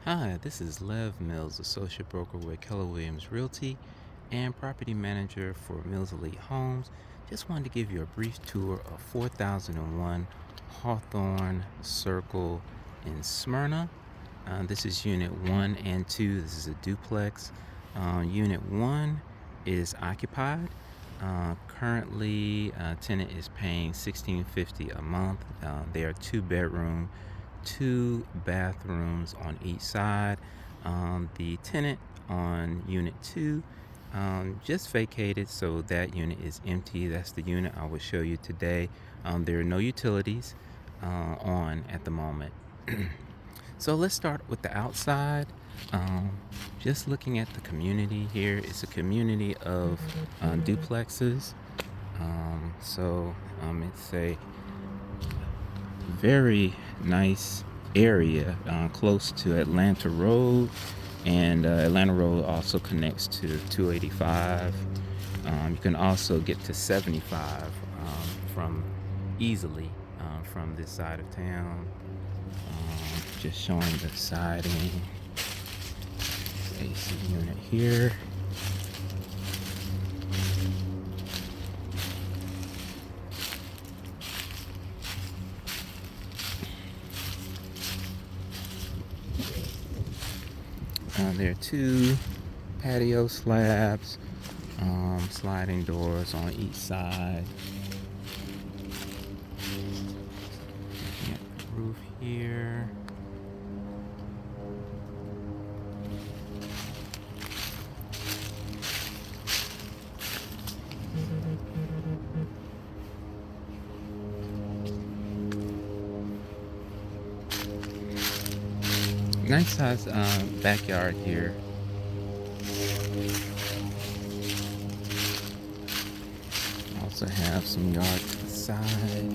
Hi, this is Lev Mills, Associate Broker with Keller Williams Realty and Property Manager for Mills Elite Homes. Just wanted to give you a brief tour of 4001 Hawthorne Circle in Smyrna. This is Unit 1 and 2. This is a duplex. Unit 1 is occupied. Currently, tenant is paying $16.50 a month. They are 2-bedroom, 2 bathrooms on each side. The tenant on unit 2 just vacated, so that unit is empty. That's the unit I will show you today. There are no utilities on at the moment. So let's start with the outside. Just looking at the community here, it's a community of duplexes. It's a very nice area close to Atlanta Road, and Atlanta Road also connects to 285. You can also get to 75 from easily from this side of town. Just showing the siding, AC unit here. There are 2 patio slabs, sliding doors on each side. Looking at the roof here. Nice size backyard here. Also have some yard to the side.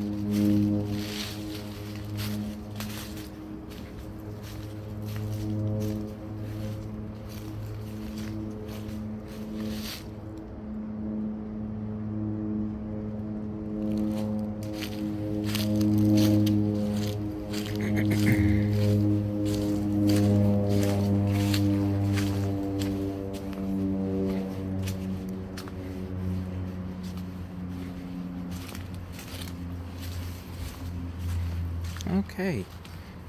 Okay,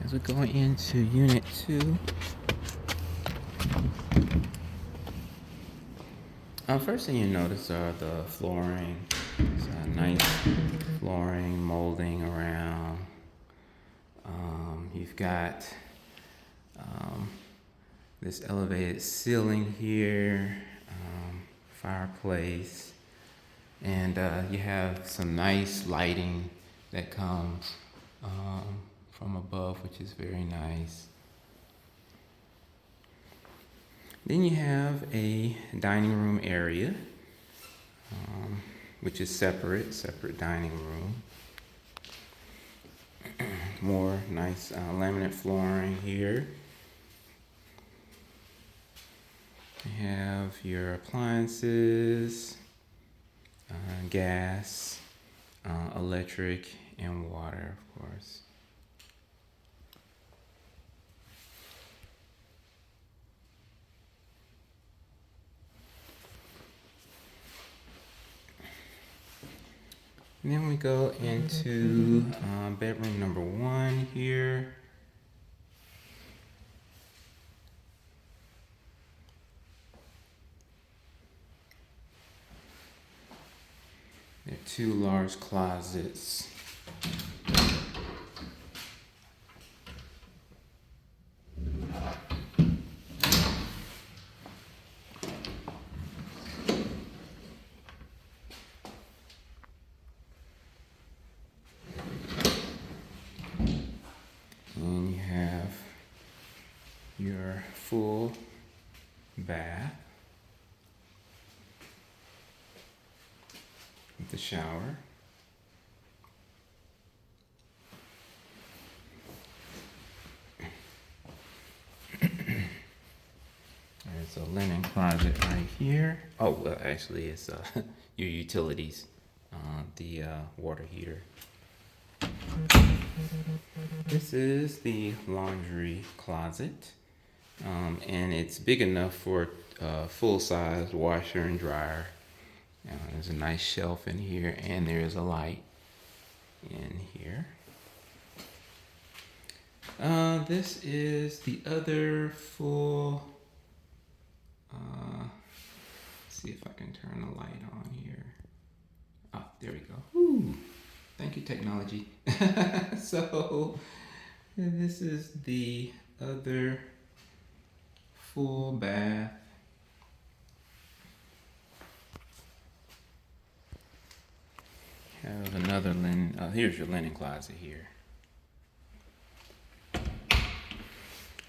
as we go into unit 2, first thing you notice are the flooring. It's a nice flooring, molding around. You've got this elevated ceiling here, fireplace, and you have some nice lighting that comes from above, which is very nice. Then you have a dining room area, which is separate dining room. More nice laminate flooring here. You have your appliances, gas, electric, and water, of course. And then we go into bedroom number 1 here. There are 2 large closets. And you have your full bath with the shower. There's a linen closet right here. Oh, well, actually, it's your utilities, the water heater. This is the laundry closet. And it's big enough for full-size washer and dryer. There's a nice shelf in here, and there's a light in here. This is the other full. Let's see if I can turn the light on here. Oh, there we go. Ooh, thank you, technology. So this is the other full bath. Have another linen. Here's your linen closet here.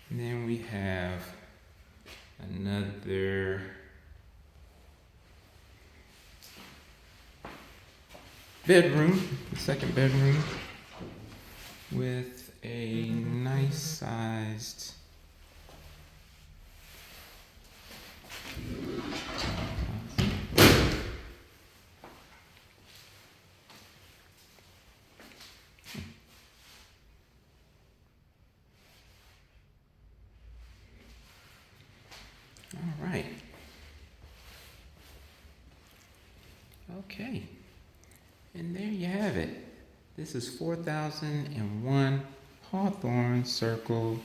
And then we have another bedroom, the second bedroom, with a nice sized all right. Okay. And there you have it. This is 4001 Hawthorne Circle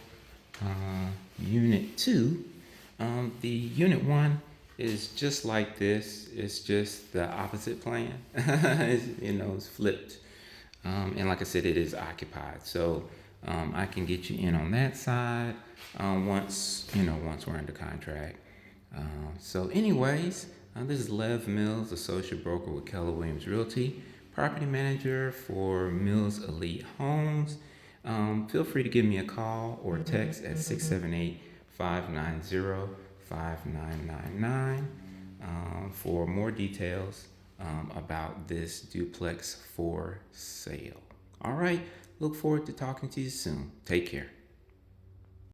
Unit 2. The Unit 1 is just like this. It's just the opposite plan. It's flipped. And like I said, it is occupied. So I can get you in on that side once we're under contract. So anyways, this is Lev Mills, associate broker with Keller Williams Realty, property manager for Mills Elite Homes. Feel free to give me a call or text at 678-590-5999 for more details about this duplex for sale. All right, look forward to talking to you soon. Take care.